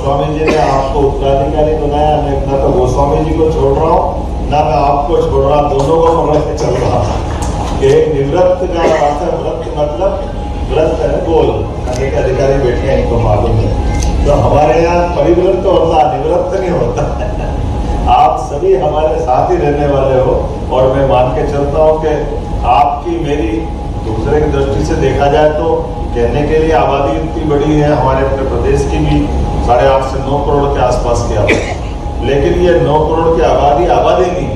गोस्वामी जी ने आपको उत्तराधिकारी बनाया, मैं ना तो गोस्वामी जी को छोड़ रहा हूँ ना मैं आपको छोड़ रहा, दोनों को पकड़ के चल रहा हूँ। एक निवृत्त का अर्थ है, व्रत मतलब व्रत है गोल, अनेक अधिकारी बैठे हैं इनको मालूम है। तो हमारे यहाँ परिवृत्त होता है, निवृत्त नहीं होता। आप सभी हमारे साथ ही रहने वाले हो और मैं मान के चलता हूँ कि आपकी मेरी दूसरे की दृष्टि से देखा जाए तो कहने के लिए आबादी इतनी बड़ी है हमारे अपने प्रदेश की भी 8.5 से 9 करोड़ के आसपास की आबादी, लेकिन ये 9 करोड़ की आबादी नहीं,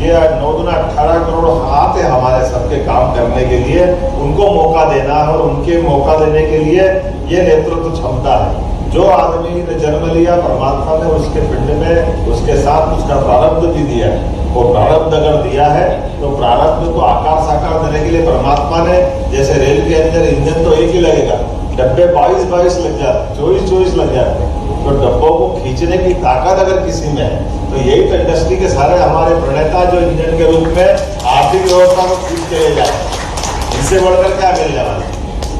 ये 9 दूना 18 करोड़ हाथ है हमारे सबके काम करने के लिए। उनको मौका देना है और उनके मौका देने के लिए ये नेतृत्व क्षमता है। जो आदमी ने जन्म लिया परमात्मा ने उसके पिंड में उसके साथ उसका प्रारब्ध भी दिया है। वो प्रारब्ध अगर दिया है तो प्रारब्ध को आकार साकार देने के लिए परमात्मा ने, जैसे रेल के अंदर इंजन तो एक ही लगेगा, डब्बे 22 लग जाते, 24 लग जाते हैं, तो डब्बों को खींचने की ताकत अगर किसी में है तो यही तो इंडस्ट्री के सारे हमारे प्रणेता जो इंजन के रूप में आर्थिक व्यवस्था को खींच के ले जाते हैं, इनसे बढ़कर क्या मिलने वाला।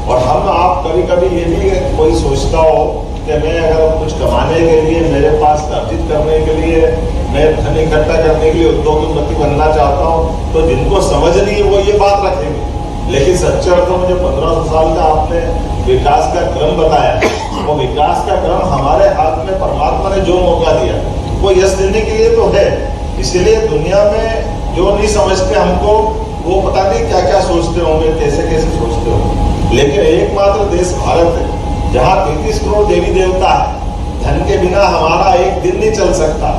और हम आप कभी कभी ये भी कोई सोचता हो कि मैं अगर कुछ कमाने के लिए, मेरे पास अर्जित करने के लिए, मैं धन इकट्ठा करने के लिए उद्योगपति बनना चाहता हूँ, तो जिनको समझ नहीं है वो ये बात रखेंगे। लेकिन सच्चे अर्थों में जो 1500 साल का आपने विकास का क्रम बताया, वो विकास का क्रम हमारे हाथ में परमात्मा ने जो मौका दिया वो यश देने के लिए तो है। इसलिए दुनिया में जो नहीं समझते हमको, वो पता नहीं क्या क्या सोचते होंगे, कैसे कैसे सोचते होंगे। लेकिन एकमात्र देश भारत है जहाँ 33 करोड़ देवी देवता है। धन के बिना हमारा एक दिन नहीं चल सकता,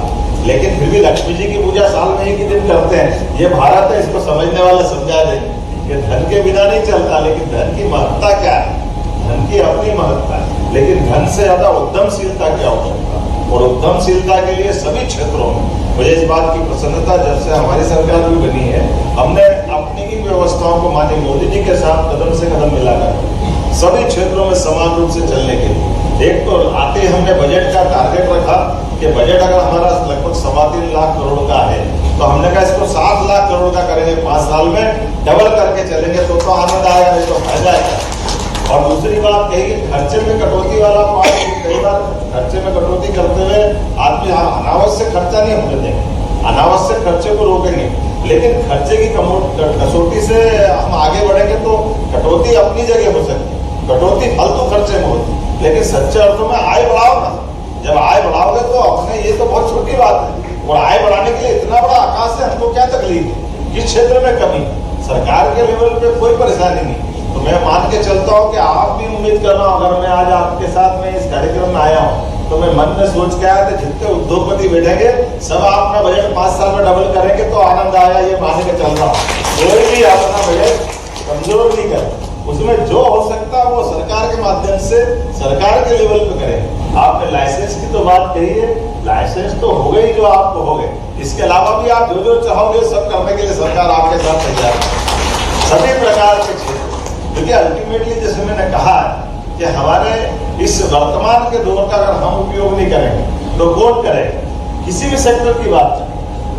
लेकिन फिर भी लक्ष्मी जी की पूजा साल में एक ही दिन करते हैं। ये भारत है, इसको समझने वाले समझा दें कि धन के बिना नहीं चलता, लेकिन धन की महत्ता क्या है, धन की अपनी महत्ता है, लेकिन धन से ज्यादा उद्यमशीलता की आवश्यकता है। और उद्यमशीलता के लिए सभी क्षेत्रों में मुझे इस बात की प्रसन्नता, जब से हमारी सरकार भी बनी है, हमने अपनी ही व्यवस्थाओं को माननीय मोदी जी के साथ कदम से कदम मिलाकर सभी क्षेत्रों में समान रूप से चलने के लिए, एक तो आते ही हमने बजट का टारगेट रखा कि बजट अगर हमारा लगभग 3.25 लाख करोड़ का है तो हमने कहा इसको 7 लाख करोड़ का करेंगे, 5 साल में डबल करके चलेंगे तो आनंद आएगा, नहीं तो फायदा है। और दूसरी बात कही कि खर्चे में कटौती वाला पार्ट, कई बार खर्चे में कटौती करते हुए आदमी अनावश्यक खर्चा नहीं होने देंगे, अनावश्यक खर्चे को रोकेंगे, लेकिन खर्चे की कसौटी से हम आगे बढ़ेंगे तो कटौती अपनी जगह हो सकती है, कटौती फालतू खर्चे में होती, लेकिन सच्चे अर्थों में आय बढ़ाओ ना। जब आय बढ़ाओगे तो अपने, ये तो बहुत छोटी बात है, और आय बढ़ाने के लिए इतना बड़ा आकाश है, हमको क्या तकलीफ है, किस क्षेत्र में कमी, सरकार के लेवल पे कोई परेशानी नहीं। तो मैं मान के चलता हूँ कि आप भी उम्मीद कर रहा हूँ, अगर मैं आज आपके साथ में इस कार्यक्रम में आया हूँ तो मैं मन में सोच के आया था जितने उद्योगपति बैठेंगे सब अपना बजट 5 साल में डबल करेंगे तो आनंद आया, ये मान के चल रहा हूँ। कोई भी अपना बजट कमजोर नहीं करे, उसमें जो हो सकता है वो सरकार के माध्यम से सरकार के लेवल पे करें। आपने लाइसेंस की तो बात कही है, लाइसेंस तो हो गई जो आपको हो गए, इसके अलावा भी आप जो चाहोगे सब करने के लिए सरकार आपके साथ तैयार है, सभी प्रकार के क्षेत्र। क्योंकि अल्टीमेटली जैसे मैंने कहा कि हमारे इस वर्तमान के दौर का अगर हम उपयोग नहीं करेंगे तो कौन करेगा, किसी भी सेक्टर की बात करें।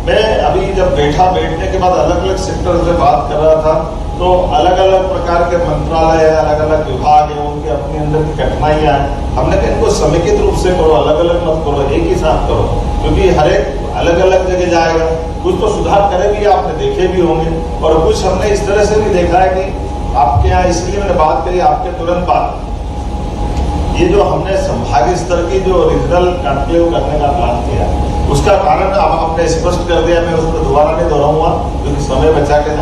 मैं अभी जब बैठने के बाद अलग अलग सेक्टर से बात कर रहा था तो अलग अलग प्रकार के मंत्रालय है, अलग अलग विभाग है, उनके अपने अंदर की कठिनाइयाँ हैं। हमने कहा इनको समेकित रूप से करो, अलग अलग मत करो, एक ही साथ करो, क्योंकि हर एक अलग अलग जगह जाएगा। कुछ तो सुधार करे भी, आपने देखे भी होंगे, और कुछ हमने इस तरह से भी देखा है कि आपके यहाँ, इसलिए मैंने बात करी आपके तुरंत बाद, ये जो हमने संभागीय स्तर की जो रीजनल कॉन्क्लेव करने का प्लान किया, उसका कारण अब आपने स्पष्ट कर दिया, मैं उस पर दोबारा नहीं दोहराऊंगा क्योंकि समय बचा के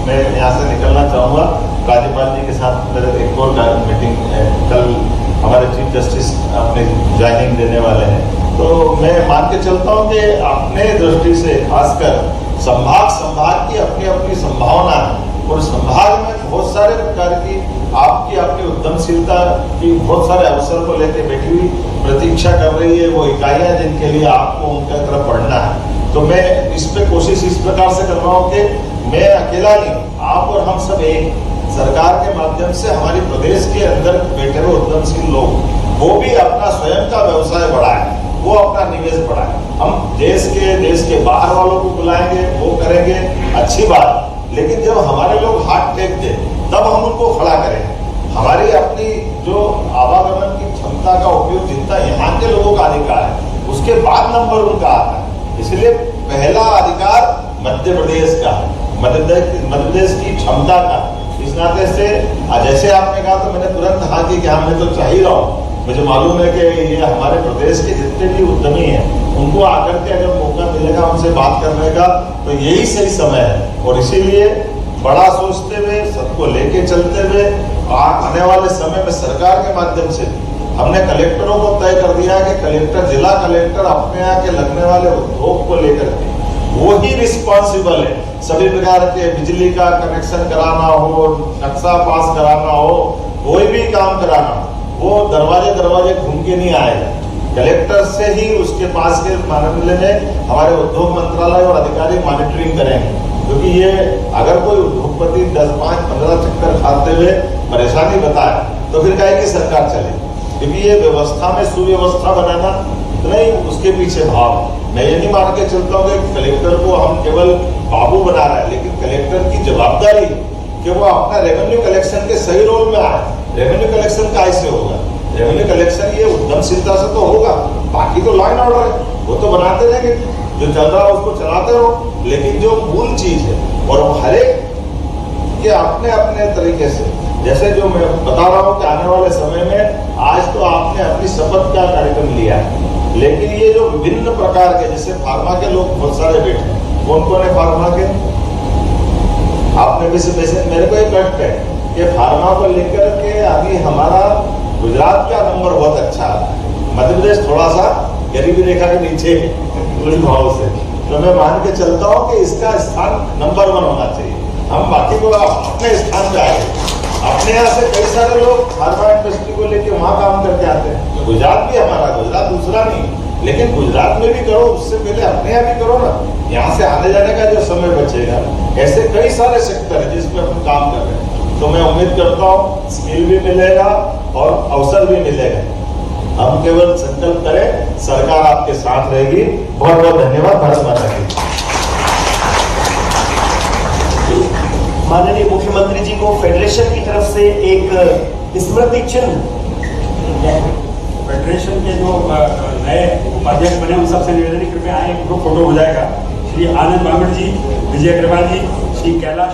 मैं यहाँ से निकलना चाहूँगा। राज्यपाल जी के साथ मेरे एक और मीटिंग है, कल हमारे चीफ जस्टिस अपनी ज्वाइनिंग देने वाले हैं, तो मैं मान के चलता हूँ कि अपने दृष्टि से खासकर संभाग की अपनी अपनी संभावना है, और संभाग में बहुत सारे प्रकार की आपकी अपनी उद्यमशीलता की बहुत सारे अवसर को लेकर बैठी हुई प्रतीक्षा कर रही है वो इकाइयां, जिनके लिए आपको उनका तरफ बढ़ना है। तो मैं इस पे कोशिश इस प्रकार से कर रहा हूँ कि मैं अकेला नहीं, आप और हम सब एक, सरकार के माध्यम से हमारी प्रदेश के अंदर बैठे हुए उद्यमशील लोग वो भी अपना स्वयं का व्यवसाय बढ़ाए, वो अपना निवेश बढ़ाए। हम देश के बाहर वालों को बुलाएंगे, वो करेंगे, अच्छी बात, लेकिन जब हमारे लोग हाथ टेक दें तब हम उनको खड़ा करें। हमारी अपनी जो आवागमन की क्षमता क्षमता का उपयोग जितना यहाँ के लोगों का अधिकार है उसके बाद नंबर उनका आता है। इसलिए पहला अधिकार मध्य प्रदेश का, मध्य प्रदेश की क्षमता का। इस नाते से जैसे आपने कहा तो मैंने तुरंत हाँ की हाँ मैं तो चाह ही रहा हूँ। मुझे मालूम है कि ये हमारे प्रदेश के जितने भी उद्यमी हैं उनको आकर के अगर मौका मिलेगा उनसे बात करने का तो यही सही समय है। और इसीलिए बड़ा सोचते हुए, सबको लेके चलते हुए आने वाले समय में सरकार के माध्यम से हमने कलेक्टरों को तय कर दिया कि कलेक्टर, जिला कलेक्टर अपने यहाँ के लगने वाले उद्योग को लेकर के वो ही रिस्पॉन्सिबल है। सभी प्रकार के बिजली का कनेक्शन कराना हो, नक्शा पास कराना हो, कोई भी काम कराना हो, वो दरवाजे घूम के नहीं आएगा। कलेक्टर से ही उसके पास के मामले में हमारे उद्योग मंत्रालय और अधिकारी मॉनिटरिंग करेंगे। क्योंकि ये अगर कोई उद्योगपति 10, 5, 15 चक्कर खाते हुए परेशानी बताए तो फिर काहे की सरकार चले। क्योंकि ये व्यवस्था में सुव्यवस्था बनाना तो नहीं, उसके पीछे भाव। मैं ये नहीं मान के चलता हूँ कि कलेक्टर को हम केवल बाबू बना रहे हैं, लेकिन कलेक्टर की जवाबदारी कि वो अपना रेवेन्यू कलेक्शन के सही रोल में आए। रेवेन्यू कलेक्शन कैसे होगा? रेवेन्यू कलेक्शन ये उद्यमशीलता से तो होगा, बाकी तो लाइन ऑर्डर है वो तो बनाते रहेंगे, जो चल रहा है उसको चलाते रहो। लेकिन जो मूल चीज है और हर एक के अपने अपने तरीके से, जैसे जो मैं बता रहा हूँ कि आने वाले समय में आज तो आपने अपनी शपथ का कार्यक्रम लिया है, लेकिन ये जो विभिन्न प्रकार के, जैसे फार्मा के लोग बहुत सारे बैठे, कौन कौन है फार्मा के? आपने भी से मेरे को एक प्रश्न है कि फार्मा को लेकर के अभी हमारा गुजरात का नंबर बहुत अच्छा है, मध्य प्रदेश थोड़ा सा गरीबी रेखा के नीचे उस भाव से। तो मैं मान के चलता हूँ कि इसका स्थान नंबर 1 होना चाहिए। हम बाकी को अपने स्थान पे आए। अपने यहाँ से कई सारे लोग फार्मा इंडस्ट्री को लेके वहाँ काम करके आते हैं। गुजरात भी हमारा, गुजरात दूसरा नहीं, लेकिन गुजरात में भी करो, उससे पहले अपने यहाँ भी करो ना। यहाँ से आने जाने का जो समय बचेगा, ऐसे कई सारे सेक्टर है जिसमें हम काम कर रहे हैं। तो मैं उम्मीद करता हूँ स्किल भी मिलेगा और अवसर भी मिलेगा। हम केवल संकल्प करें, सरकार आपके साथ रहेगी। बहुत बहुत धन्यवाद। भारत माता की। माननीय मुख्यमंत्री जी को फेडरेशन की तरफ से एक स्मृति चिन्ह। फेडरेशन के जो नए उपाध्यक्ष बने उन सबसे निवेदन, कृपया आए, ग्रुप फोटो हो जाएगा। श्री आनंद बामण जी, विजय अग्रवाल जी, श्री कैलाश